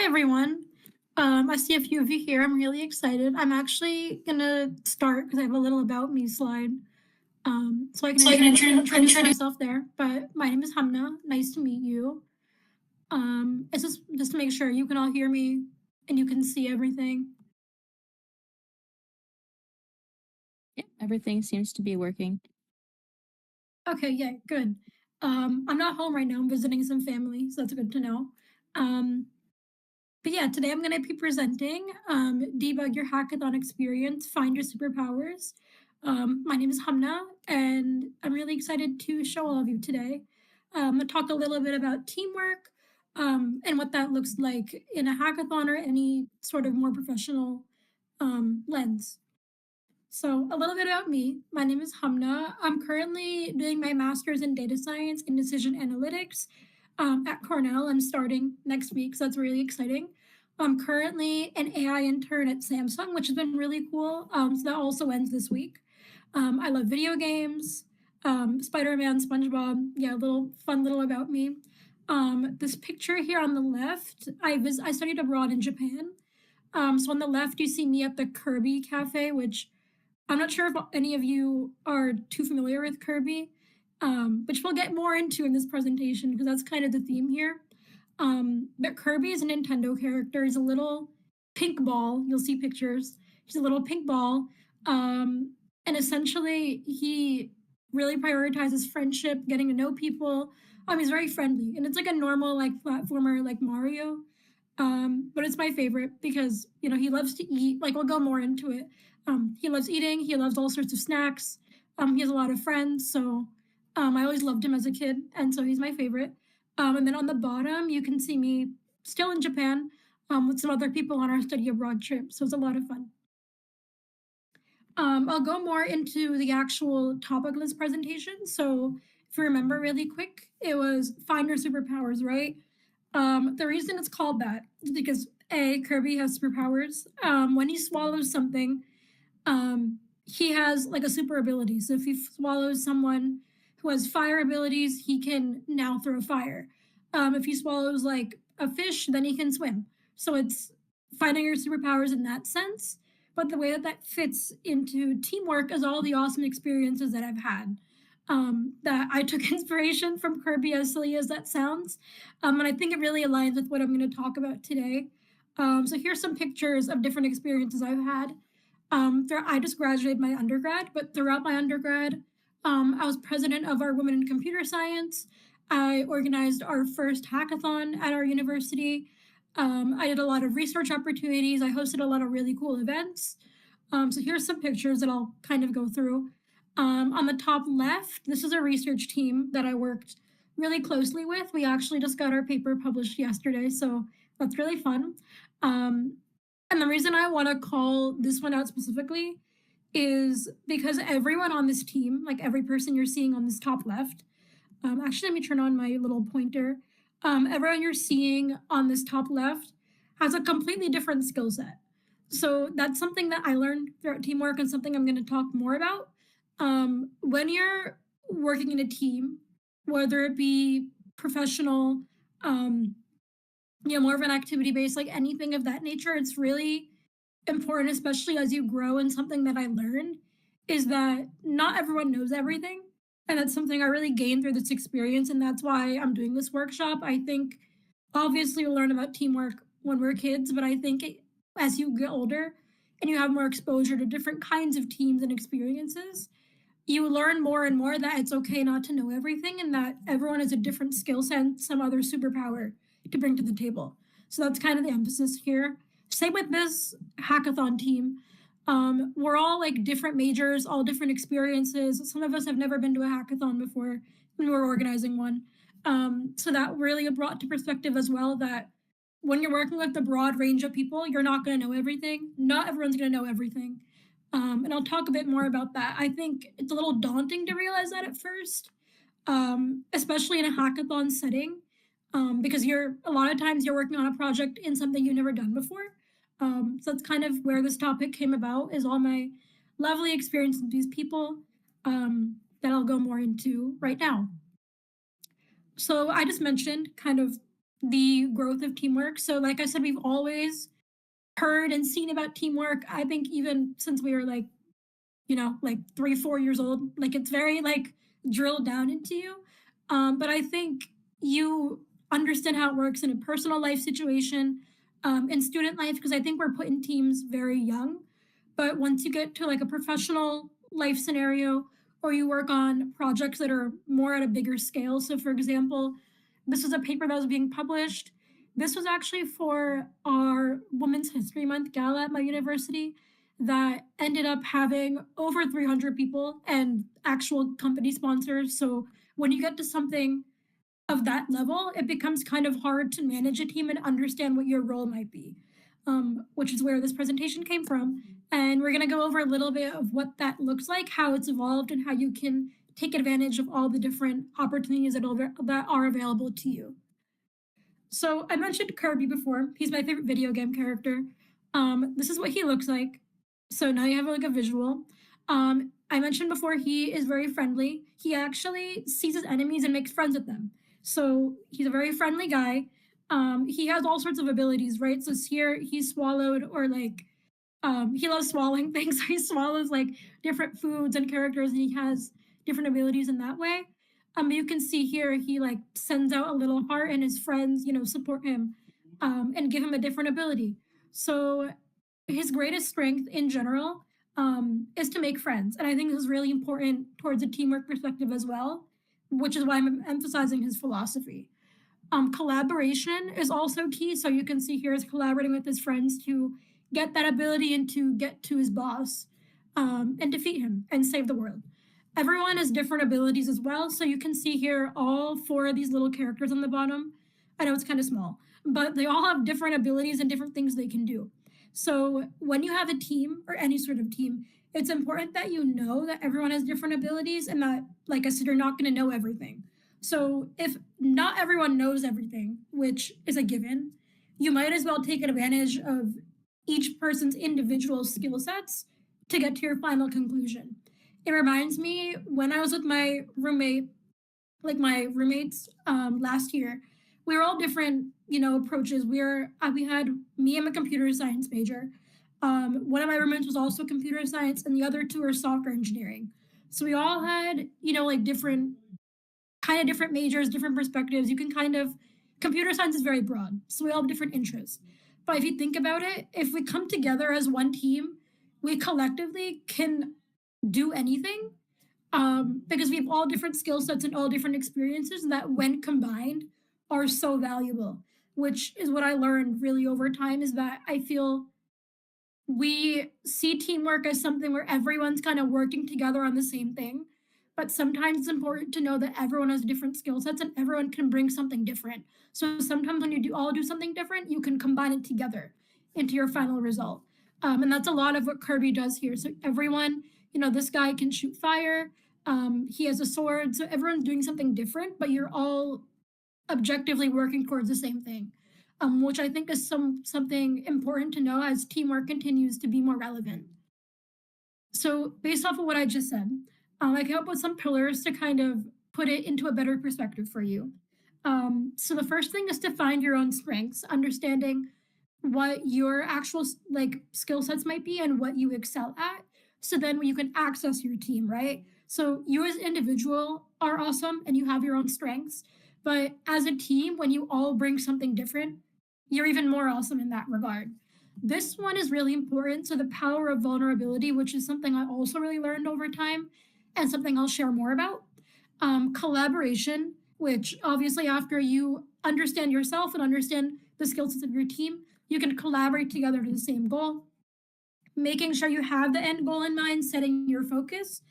Hi, everyone. I see a few of you here. I'm really excited. I'm actually going to start because I have a little about me slide. So I can introduce myself there. But my name is Humna. Nice to meet you. It's just to make sure you can all hear me and you can see everything. Yeah, everything seems to be working. Okay, yeah, good. I'm not home right now. I'm visiting some family, so that's good to know. But yeah, today I'm going to be presenting Debug Your Hackathon Experience, Find Your Superpowers. My name is Humna, and I'm really excited to show all of you today. I'll talk a little bit about teamwork and what that looks like in a hackathon or any sort of more professional lens. So a little bit about me. My name is Humna. I'm currently doing my master's in data science and decision analytics at Cornell. I'm starting next week, so that's really exciting. I'm currently an AI intern at Samsung, which has been really cool. So that also ends this week. I love video games, Spider-Man, SpongeBob. Yeah, fun little about me. This picture here on the left, I studied abroad in Japan. So on the left, you see me at the Kirby Cafe, which I'm not sure if any of you are too familiar with Kirby, which we'll get more into in this presentation because that's kind of the theme here. But Kirby is a Nintendo character. He's a little pink ball. You'll see pictures. He's a little pink ball. And essentially, he really prioritizes friendship, getting to know people. He's very friendly. And it's like a normal like platformer like Mario. But it's my favorite because, he loves to eat. Like, we'll go more into it. He loves eating. He loves all sorts of snacks. He has a lot of friends. So I always loved him as a kid. And so he's my favorite. And then on the bottom, you can see me still in Japan with some other people on our study abroad trip. So it's a lot of fun. I'll go more into the actual topic of this presentation. So if you remember really quick, it was find your superpowers, right? The reason it's called that is because Kirby has superpowers. When he swallows something, he has like a super ability. So if he swallows someone who has fire abilities, he can now throw fire. If he swallows like a fish, then he can swim. So it's finding your superpowers in that sense. But the way that fits into teamwork is all the awesome experiences that I've had. That I took inspiration from Kirby, as silly as that sounds. And I think it really aligns with what I'm going to talk about today. So here's some pictures of different experiences I've had. I just graduated my undergrad, but throughout my undergrad, I was president of our Women in Computer Science. I organized our first hackathon at our university. I did a lot of research opportunities. I hosted a lot of really cool events. So here's some pictures that I'll kind of go through. On the top left, this is a research team that I worked really closely with. We actually just got our paper published yesterday, so that's really fun. And the reason I want to call this one out specifically is because everyone on this team, like every person you're seeing on this top left, actually, let me turn on my little pointer. Everyone you're seeing on this top left has a completely different skill set. So that's something that I learned throughout teamwork and something I'm going to talk more about. When you're working in a team, whether it be professional, more of an activity based, like anything of that nature, it's really important, especially as you grow. And something that I learned is that not everyone knows everything. And that's something I really gained through this experience. And that's why I'm doing this workshop. I think obviously we learn about teamwork when we're kids, but I think as you get older and you have more exposure to different kinds of teams and experiences, you learn more and more that it's okay not to know everything and that everyone has a different skill set, some other superpower to bring to the table. So that's kind of the emphasis here. Same with this hackathon team. We're all like different majors, all different experiences. Some of us have never been to a hackathon before when we were organizing one. So that really brought to perspective as well that when you're working with a broad range of people, you're not going to know everything. Not everyone's going to know everything. And I'll talk a bit more about that. I think it's a little daunting to realize that at first, especially in a hackathon setting, because a lot of times you're working on a project in something you've never done before. So that's kind of where this topic came about, is all my lovely experience with these people that I'll go more into right now. So I just mentioned kind of the growth of teamwork. So, like I said, we've always heard and seen about teamwork. I think even since we were like, like 3, 4 years old, like it's very like drilled down into you. But I think you understand how it works in a personal life situation, in student life, because I think we're put in teams very young. But once you get to like a professional life scenario, or you work on projects that are more at a bigger scale. So, for example, this was a paper that was being published. This was actually for our Women's History Month gala at my university that ended up having over 300 people and actual company sponsors. So, when you get to something of that level, it becomes kind of hard to manage a team and understand what your role might be, which is where this presentation came from. And we're going to go over a little bit of what that looks like, how it's evolved, and how you can take advantage of all the different opportunities that are available to you. So I mentioned Kirby before. He's my favorite video game character. This is what he looks like. So now you have like a visual. I mentioned before he is very friendly. He actually sees his enemies and makes friends with them. So he's a very friendly guy. He has all sorts of abilities, right? So here he swallowed, or like he loves swallowing things. So he swallows like different foods and characters, and he has different abilities in that way. You can see here he like sends out a little heart, and his friends, support him, and give him a different ability. So his greatest strength in general, is to make friends, and I think this is really important towards a teamwork perspective as well, which is why I'm emphasizing his philosophy. Collaboration is also key. So you can see here is collaborating with his friends to get that ability and to get to his boss, and defeat him and save the world. Everyone has different abilities as well. So you can see here all four of these little characters on the bottom. I know it's kind of small, but they all have different abilities and different things they can do. So when you have a team or any sort of team, it's important that you know that everyone has different abilities and that, like I said, you're not going to know everything. So if not everyone knows everything, which is a given, you might as well take advantage of each person's individual skill sets to get to your final conclusion. It reminds me when I was with my roommate, like my roommates, last year, we were all different, approaches. We had me, I'm a computer science major. One of my roommates was also computer science, and the other two are software engineering. So we all had, like different majors, different perspectives. You can computer science is very broad, so we all have different interests. But if you think about it, if we come together as one team, we collectively can do anything, because we have all different skill sets and all different experiences that, when combined, are so valuable. Which is what I learned really over time, is that I feel we see teamwork as something where everyone's kind of working together on the same thing. But sometimes it's important to know that everyone has different skill sets and everyone can bring something different. So sometimes when you do something different, you can combine it together into your final result. And that's a lot of what Kirby does here. So everyone, this guy can shoot fire. He has a sword. So everyone's doing something different, but you're all objectively working towards the same thing, which I think is something important to know as teamwork continues to be more relevant. So based off of what I just said, I came up with some pillars to kind of put it into a better perspective for you. So the first thing is to find your own strengths, understanding what your actual skill sets might be and what you excel at. So then you can access your team, right? So you as an individual are awesome and you have your own strengths, but as a team, when you all bring something different, you're even more awesome in that regard. This one is really important. So the power of vulnerability, which is something I also really learned over time and something I'll share more about. Collaboration, which obviously after you understand yourself and understand the skill sets of your team, you can collaborate together to the same goal. Making sure you have the end goal in mind, setting your focus,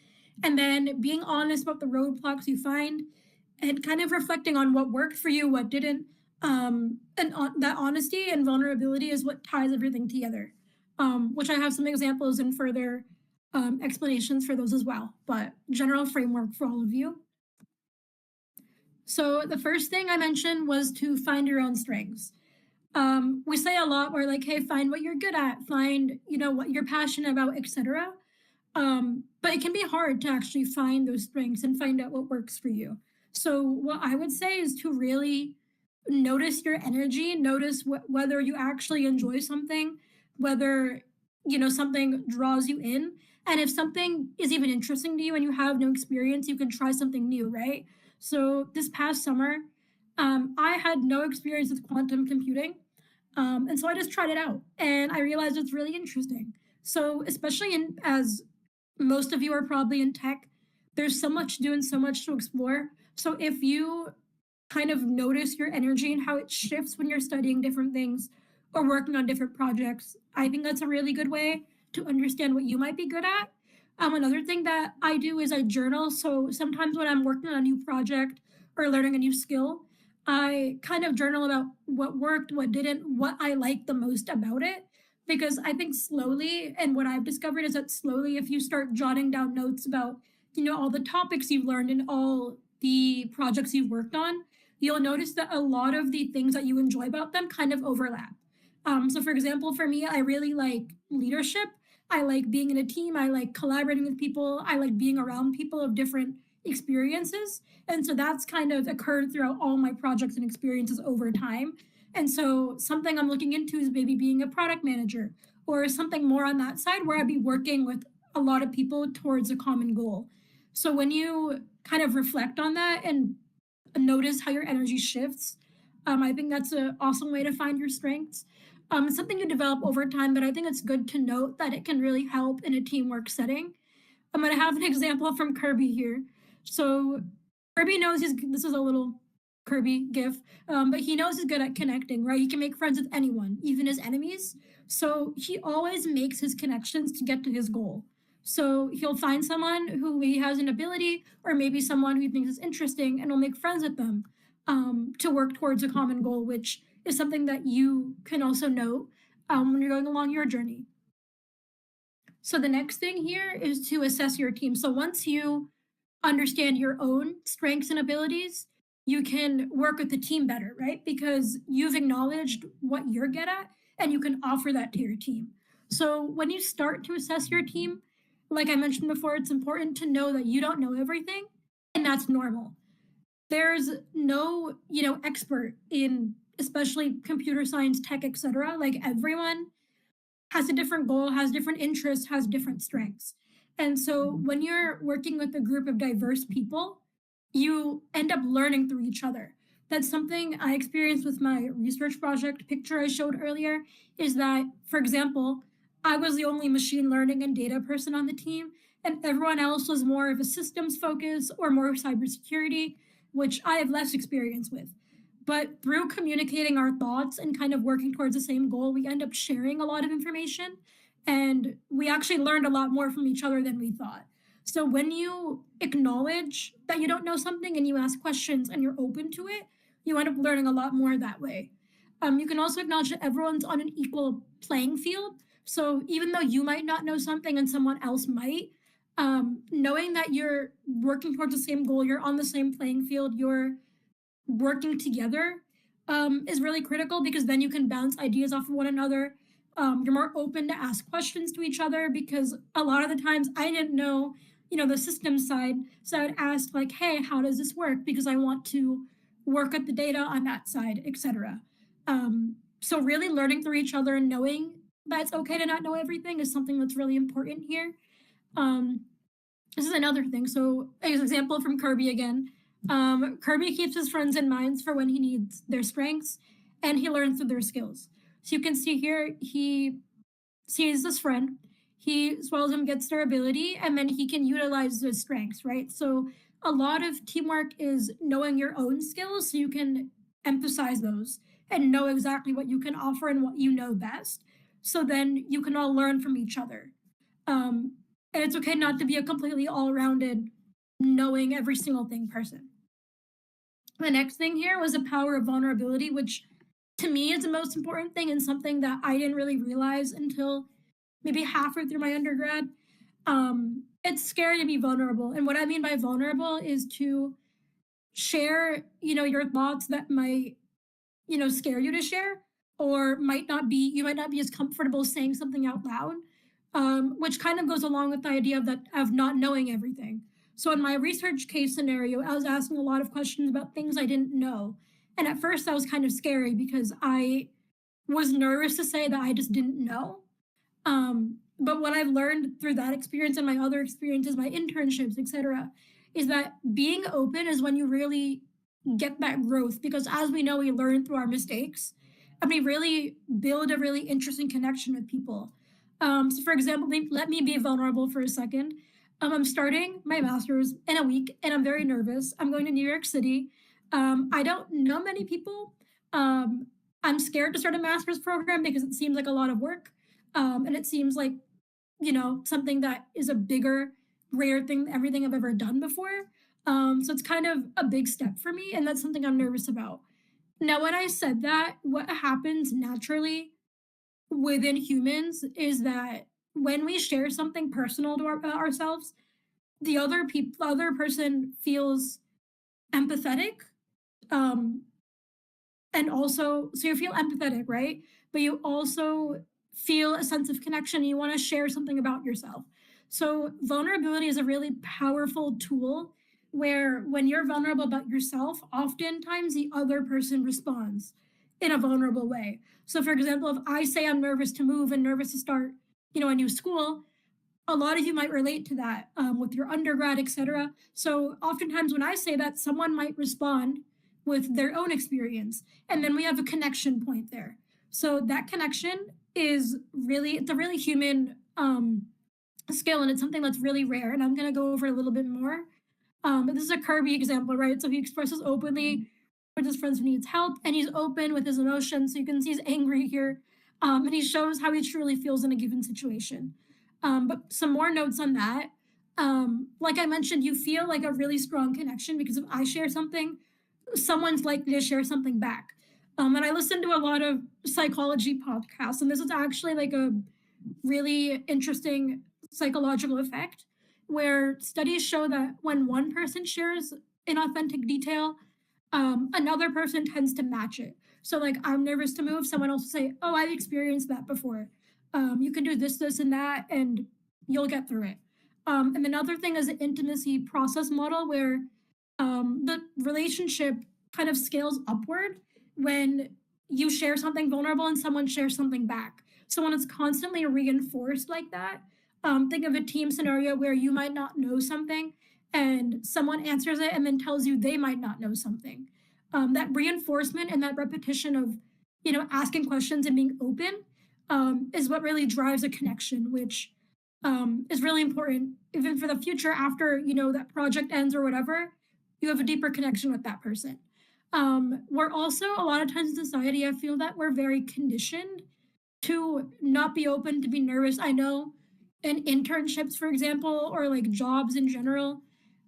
and then being honest about the roadblocks you find and kind of reflecting on what worked for you, what didn't. That honesty and vulnerability is what ties everything together, which I have some examples and further explanations for those as well, but general framework for all of you. So the first thing I mentioned was to find your own strengths. We say a lot, we're like, hey, find what you're good at, find, what you're passionate about, etc. But it can be hard to actually find those strengths and find out what works for you. So what I would say is to really notice your energy, notice whether you actually enjoy something, whether something draws you in, and if something is even interesting to you and you have no experience, you can try something new, right? So this past summer, I had no experience with quantum computing, and so I just tried it out, and I realized it's really interesting. So especially in as most of you are probably in tech, there's so much to do and so much to explore. So if you kind of notice your energy and how it shifts when you're studying different things or working on different projects, I think that's a really good way to understand what you might be good at. Another thing that I do is I journal. So sometimes when I'm working on a new project or learning a new skill, I kind of journal about what worked, what didn't, what I like the most about it. Because I think slowly, and what I've discovered is that slowly, if you start jotting down notes about, all the topics you've learned and all the projects you've worked on, you'll notice that a lot of the things that you enjoy about them kind of overlap. So, for example, for me, I really like leadership. I like being in a team. I like collaborating with people. I like being around people of different experiences. And so that's kind of occurred throughout all my projects and experiences over time. And so, something I'm looking into is maybe being a product manager or something more on that side where I'd be working with a lot of people towards a common goal. So, when you kind of reflect on that and notice how your energy shifts. I think that's an awesome way to find your strengths. It's something you develop over time, but I think it's good to note that it can really help in a teamwork setting. I'm going to have an example from Kirby here. So Kirby knows this is a little Kirby gif, but he knows he's good at connecting, right? He can make friends with anyone, even his enemies. So he always makes his connections to get to his goal. So he'll find someone who he has an ability, or maybe someone who he thinks is interesting, and will make friends with them to work towards a common goal, which is something that you can also note when you're going along your journey. So the next thing here is to assess your team. So once you understand your own strengths and abilities, you can work with the team better, right? Because you've acknowledged what you're good at and you can offer that to your team. So when you start to assess your team, like I mentioned before, it's important to know that you don't know everything, and that's normal. There's no, expert in especially computer science, tech, etc. Like everyone has a different goal, has different interests, has different strengths. And so when you're working with a group of diverse people, you end up learning through each other. That's something I experienced with my research project picture I showed earlier, is that, for example, I was the only machine learning and data person on the team, and everyone else was more of a systems focus or more cybersecurity, which I have less experience with. But through communicating our thoughts and kind of working towards the same goal, we end up sharing a lot of information. And we actually learned a lot more from each other than we thought. So when you acknowledge that you don't know something and you ask questions and you're open to it, you end up learning a lot more that way. You can also acknowledge that everyone's on an equal playing field. So even though you might not know something and someone else might, knowing that you're working towards the same goal, you're on the same playing field, you're working together is really critical, because then you can bounce ideas off of one another. You're more open to ask questions to each other, because a lot of the times I didn't know, the system side. So I would ask like, hey, how does this work? Because I want to work with the data on that side, etc. So really learning through each other and knowing that it's okay to not know everything is something that's really important here. Um, this is another thing. So, as an example from Kirby again, Kirby keeps his friends in mind for when he needs their strengths, and he learns through their skills. So you can see here, he sees this friend, he swells him, gets their ability, and then he can utilize those strengths, right? So a lot of teamwork is knowing your own skills so you can emphasize those and know exactly what you can offer and what you know best. So then you can all learn from each other. Um, and it's okay not to be a completely all-rounded, knowing every single thing person. The next thing here was the power of vulnerability, which to me is the most important thing and something that I didn't really realize until maybe halfway through my undergrad. It's scary to be vulnerable. And what I mean by vulnerable is to share, your thoughts that might, scare you to share, or you might not be as comfortable saying something out loud, which kind of goes along with the idea of not knowing everything. So in my research case scenario, I was asking a lot of questions about things I didn't know. And at first, that was kind of scary because I was nervous to say that I just didn't know. But what I've learned through that experience and my other experiences, my internships, etc., is that being open is when you really get that growth. Because as we know, we learn through our mistakes, and we really build a really interesting connection with people. So, for example, let me be vulnerable for a second. I'm starting my master's in a week, and I'm very nervous. I'm going to New York City. I don't know many people. Um, I'm scared to start a master's program because it seems like a lot of work, and it seems like something that is a bigger, greater thing than everything I've ever done before. So it's kind of a big step for me, and that's something I'm nervous about. Now, when I said that, what happens naturally within humans is that when we share something personal to ourselves, the other person feels empathetic. Um, and also, so you feel empathetic, right? But you also feel a sense of connection. You want to share something about yourself. So vulnerability is a really powerful tool where when you're vulnerable about yourself, oftentimes the other person responds in a vulnerable way. So for example, if I say I'm nervous to move and nervous to start a new school, a lot of you might relate to that with your undergrad, etc. So oftentimes when I say that, someone might respond with their own experience, and then we have a connection point there. So that connection is really it's a really human skill, and it's something that's really rare. And I'm going to go over a little bit more. But this is a Kirby example, right? So he expresses openly with his friends when he needs help, and he's open with his emotions. So you can see he's angry here, and he shows how he truly feels in a given situation. But some more notes on that. Like I mentioned, you feel like a really strong connection because if I share something, someone's likely to share something back. And I listen to a lot of psychology podcasts, and this is actually like a really interesting psychological effect where studies show that when one person shares in authentic detail, another person tends to match it. So, like, I'm nervous to move, someone else will say, "Oh, I've experienced that before. You can do this, this, and that, and you'll get through it." And another thing is an intimacy process model where the relationship kind of scales upward when you share something vulnerable and someone shares something back. So when it's constantly reinforced like that, think of a team scenario where you might not know something and someone answers it and then tells you they might not know something. That reinforcement and that repetition of, asking questions and being open is what really drives a connection, which is really important, even for the future after, that project ends or whatever, you have a deeper connection with that person. We're also, a lot of times in society, I feel that we're very conditioned to not be open, to be nervous. I know in internships, for example, or like jobs in general,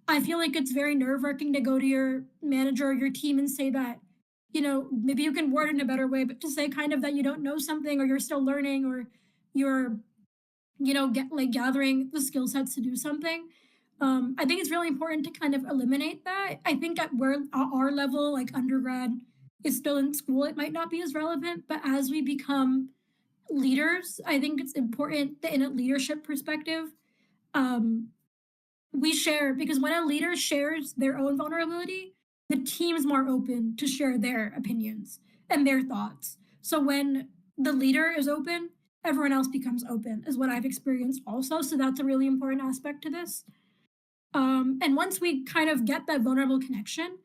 I feel like it's very nerve wracking to go to your manager or your team and say that, maybe you can word it in a better way, but to say kind of that you don't know something or you're still learning or you're, get like gathering the skill sets to do something. I think it's really important to kind of eliminate that. I think at where our level, like undergrad, is still in school, it might not be as relevant, but as we become leaders, I think it's important that in a leadership perspective, um, we share because when a leader shares their own vulnerability, the team's more open to share their opinions and their thoughts. So when the leader is open, everyone else becomes open, is what I've experienced also. So that's a really important aspect to this. And once we kind of get that vulnerable connection,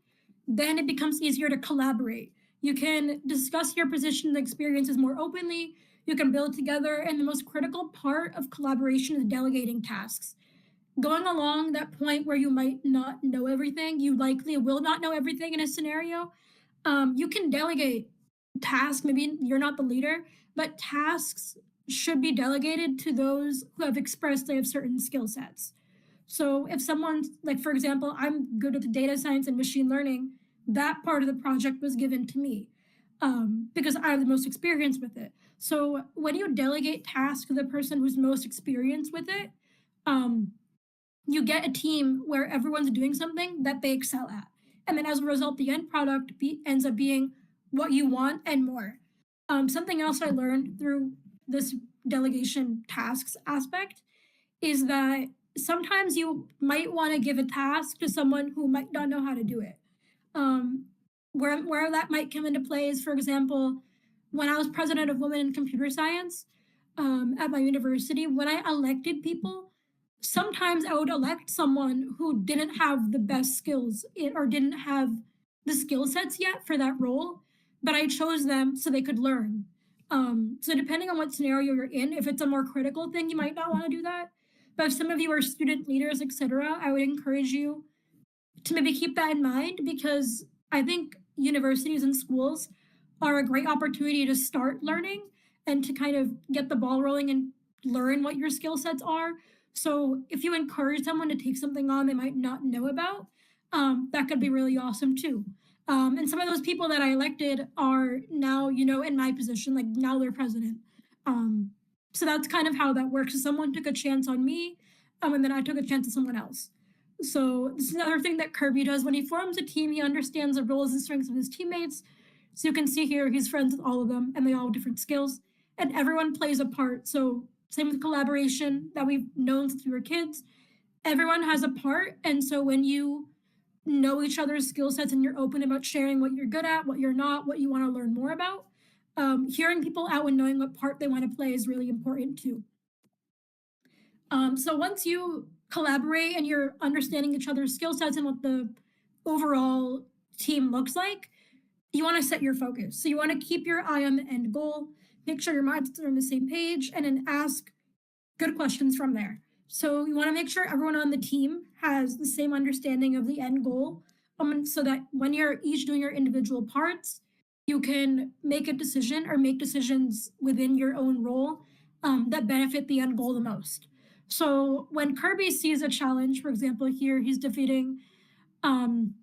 then it becomes easier to collaborate. You can discuss your position and experiences more openly. You can build together. And the most critical part of collaboration is delegating tasks. Going along that point where you might not know everything, you likely will not know everything in a scenario. You can delegate tasks. Maybe you're not the leader, but tasks should be delegated to those who have expressed they have certain skill sets. So if someone's like, for example, I'm good with data science and machine learning, that part of the project was given to me because I have the most experience with it. So when you delegate tasks to the person who's most experienced with it, um, you get a team where everyone's doing something that they excel at. And then as a result, the end product ends up being what you want and more. Something else I learned through this delegation tasks aspect is that sometimes you might want to give a task to someone who might not know how to do it. Um, where that might come into play is, for example, when I was president of Women in Computer Science at my university, when I elected people, sometimes I would elect someone who didn't have the best skills or didn't have the skill sets yet for that role, but I chose them so they could learn. So depending on what scenario you're in, if it's a more critical thing, you might not want to do that. But if some of you are student leaders, etc., I would encourage you to maybe keep that in mind, because I think universities and schools are a great opportunity to start learning and to kind of get the ball rolling and learn what your skill sets are. So if you encourage someone to take something on they might not know about, that could be really awesome too. And some of those people that I elected are now, in my position, like now they're president. Um, so that's kind of how that works. So someone took a chance on me, and then I took a chance on someone else. So this is another thing that Kirby does. When he forms a team, he understands the roles and strengths of his teammates. So you can see here, he's friends with all of them, and they all have different skills, and everyone plays a part. So same with collaboration that we've known since we were kids. Everyone has a part, and so when you know each other's skill sets and you're open about sharing what you're good at, what you're not, what you want to learn more about, hearing people out and knowing what part they want to play is really important too. So once you collaborate and you're understanding each other's skill sets and what the overall team looks like, you want to set your focus. So you want to keep your eye on the end goal, make sure your minds are on the same page, and then ask good questions from there. So you want to make sure everyone on the team has the same understanding of the end goal, so that when you're each doing your individual parts, you can make a decision or make decisions within your own role that benefit the end goal the most. So when Kirby sees a challenge, for example, here he's defeating um,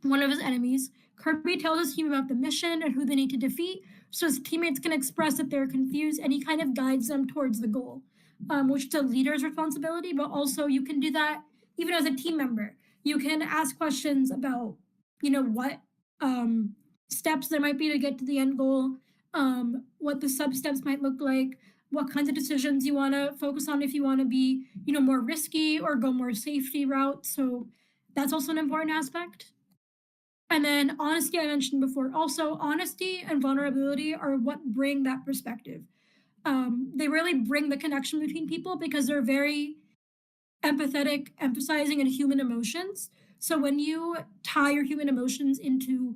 one of his enemies, Kirby tells his team about the mission and who they need to defeat, so his teammates can express that they're confused, and he kind of guides them towards the goal, which is a leader's responsibility, but also you can do that even as a team member. You can ask questions about, what steps there might be to get to the end goal, what the sub steps might look like, what kinds of decisions you want to focus on if you want to be, more risky or go more safety route. So that's also an important aspect. And then honesty, I mentioned before. Also, honesty and vulnerability are what bring that perspective. They really bring the connection between people because they're very empathetic, emphasizing in human emotions. So when you tie your human emotions into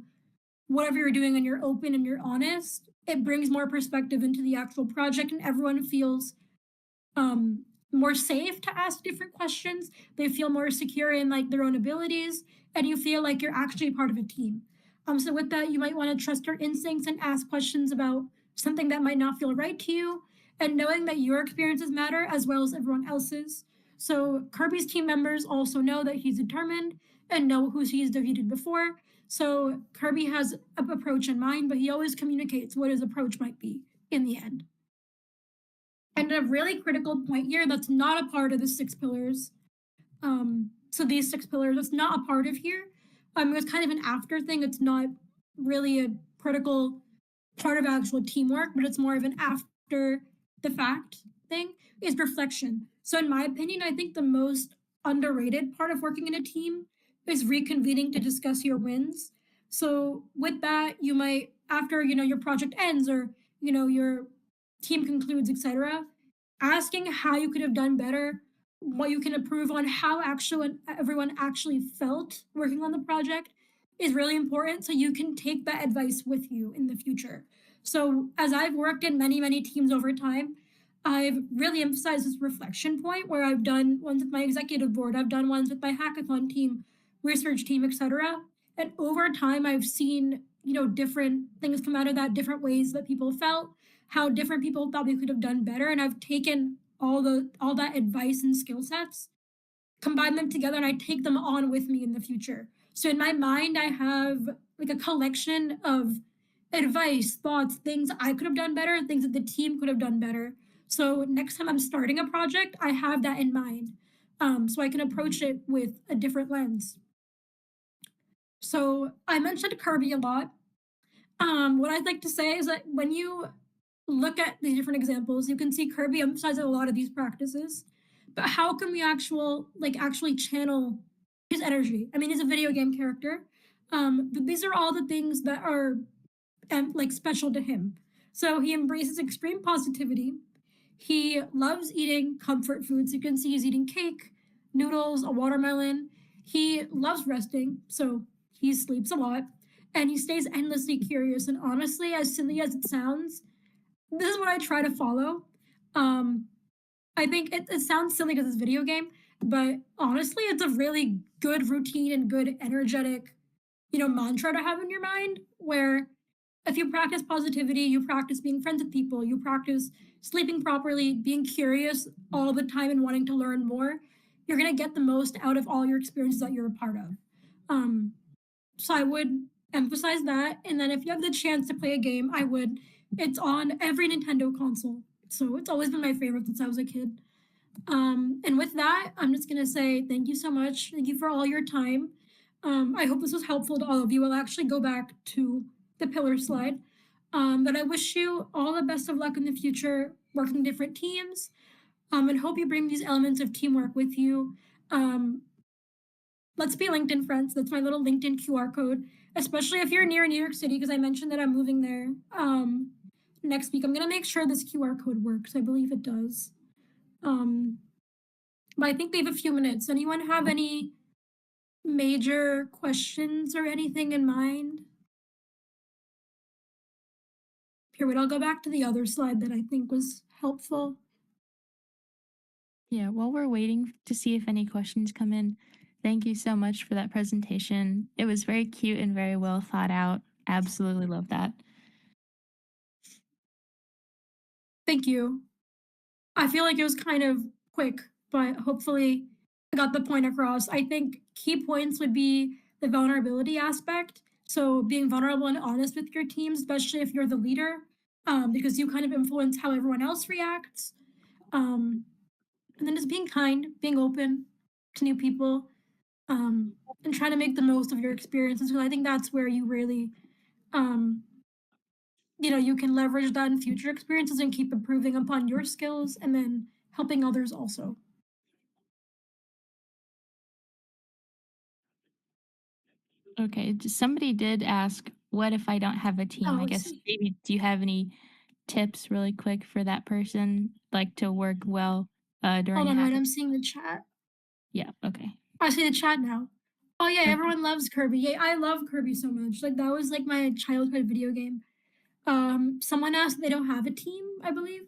whatever you're doing and you're open and you're honest, it brings more perspective into the actual project, and everyone feels more safe to ask different questions. They feel more secure in like their own abilities, and you feel like you're actually part of a team. So with that, you might want to trust your instincts and ask questions about something that might not feel right to you, and knowing that your experiences matter as well as everyone else's. So Kirby's team members also know that he's determined and know who he's defeated before. So Kirby has an approach in mind, but he always communicates what his approach might be in the end. And a really critical point here that's not a part of the 6 pillars. So these 6 pillars, it's not a part of here. It's kind of an after thing. It's not really a critical part of actual teamwork, but it's more of an after the fact thing, is reflection. So in my opinion, I think the most underrated part of working in a team is reconvening to discuss your wins. So with that, you might, after your project ends or your team concludes, etc., asking how you could have done better, what you can improve on, how actually everyone actually felt working on the project is really important, so you can take that advice with you in the future. So as I've worked in many teams over time, I've really emphasized this reflection point where I've done ones with my executive board, I've done ones with my hackathon team, research team, etc. And over time, I've seen, different things come out of that, different ways that people felt, how different people thought we could have done better. And I've taken all that advice and skill sets, combine them together, and I take them on with me in the future. So in my mind, I have like a collection of advice, thoughts, things I could have done better, things that the team could have done better. So next time I'm starting a project, I have that in mind, so I can approach it with a different lens. So I mentioned Kirby a lot. What I'd like to say is that when you look at these different examples, you can see Kirby emphasizes a lot of these practices. But how can we actually channel his energy? I mean, he's a video game character. But these are all the things that are like special to him. So he embraces extreme positivity. He loves eating comfort foods. You can see he's eating cake, noodles, a watermelon. He loves resting, so he sleeps a lot. And he stays endlessly curious. And honestly, as silly as it sounds, this is what I try to follow. Um, I think it sounds silly because it's a video game, but honestly, it's a really good routine and good energetic, mantra to have in your mind where if you practice positivity, you practice being friends with people, you practice sleeping properly, being curious all the time and wanting to learn more, you're going to get the most out of all your experiences that you're a part of. Um, so I would emphasize that. And then if you have the chance to play a game, I would. It's on every Nintendo console. So it's always been my favorite since I was a kid. And with that, I'm just going to say thank you so much. Thank you for all your time. I hope this was helpful to all of you. I'll actually go back to the pillar slide. But I wish you all the best of luck in the future working different teams, and hope you bring these elements of teamwork with you. Um, let's be LinkedIn friends. That's my little LinkedIn QR code, especially if you're near New York City, because I mentioned that I'm moving there next week. I'm going to make sure this QR code works. I believe it does. Um, but I think we have a few minutes. Anyone have any major questions or anything in mind? Here, wait, I'll go back to the other slide that I think was helpful. Yeah, while we're waiting to see if any questions come in, thank you so much for that presentation. It was very cute and very well thought out. Absolutely love that. Thank you. I feel like it was kind of quick, but hopefully I got the point across. I think key points would be the vulnerability aspect. So being vulnerable and honest with your team, especially if you're the leader, because you kind of influence how everyone else reacts. Um, and then just being kind, being open to new people, and trying to make the most of your experiences. Because I think that's where you really, um, you can leverage that in future experiences and keep improving upon your skills and then helping others also. Okay, somebody did ask, what if I don't have a team? Oh, I let's guess see. maybe do you have any tips really quick for that person, like to work well during Hold a on, wait, hackathon? I'm seeing the chat. Yeah, okay. I see the chat now. Oh yeah, Okay. everyone loves Kirby. Yeah, I love Kirby so much. Like that was like my childhood video game. Someone asked they don't have a team, I believe.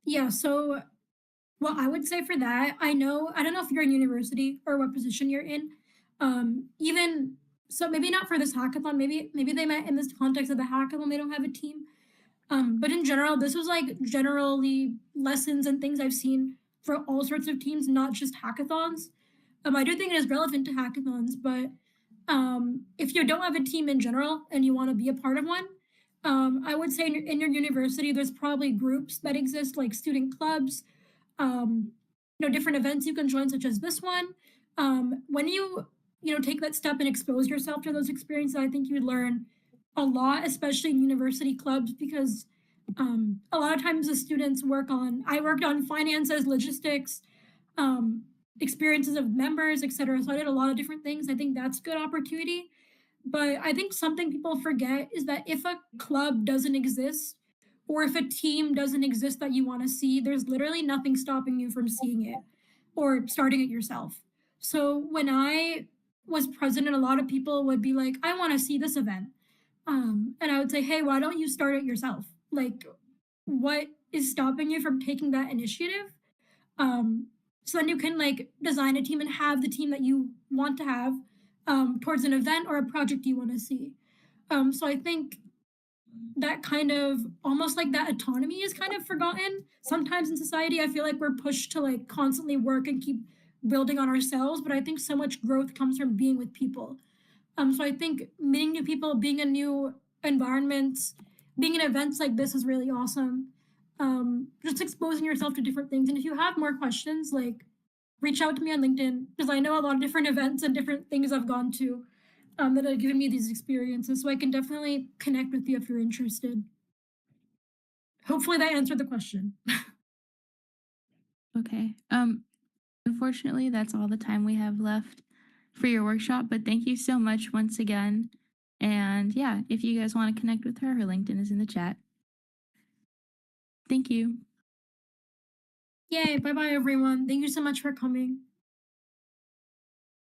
Yeah, so well, I would say for that, I don't know if you're in university or what position you're in. Even so maybe not for this hackathon, maybe they meant in this context of the hackathon they don't have a team. But in general, this was like generally lessons and things I've seen for all sorts of teams, not just hackathons. I do think it is relevant to hackathons, but if you don't have a team in general and you want to be a part of one, I would say in your university, there's probably groups that exist like student clubs, um, different events you can join, such as this one. When you take that step and expose yourself to those experiences, I think you would learn a lot, especially in university clubs, because a lot of times the students I worked on finances, logistics, um, experiences of members, etc. So I did a lot of different things. I think that's a good opportunity. But I think something people forget is that if a club doesn't exist, or if a team doesn't exist that you want to see, there's literally nothing stopping you from seeing it or starting it yourself. So when I was president, a lot of people would be like, I want to see this event. And I would say, hey, why don't you start it yourself? Like, what is stopping you from taking that initiative? Um, so then you can like design a team and have the team that you want to have towards an event or a project you want to see. So I think that kind of almost like that autonomy is kind of forgotten sometimes in society. I feel like we're pushed to like constantly work and keep building on ourselves, but I think so much growth comes from being with people. So I think meeting new people, being in new environments, being in events like this is really awesome. Just exposing yourself to different things. And if you have more questions, like reach out to me on LinkedIn because I know a lot of different events and different things I've gone to that have given me these experiences. So I can definitely connect with you if you're interested. Hopefully that answered the question. Okay. Unfortunately, that's all the time we have left for your workshop, but thank you so much once again. And yeah, if you guys want to connect with her, her LinkedIn is in the chat. Thank you. Yay, bye bye everyone. Thank you so much for coming.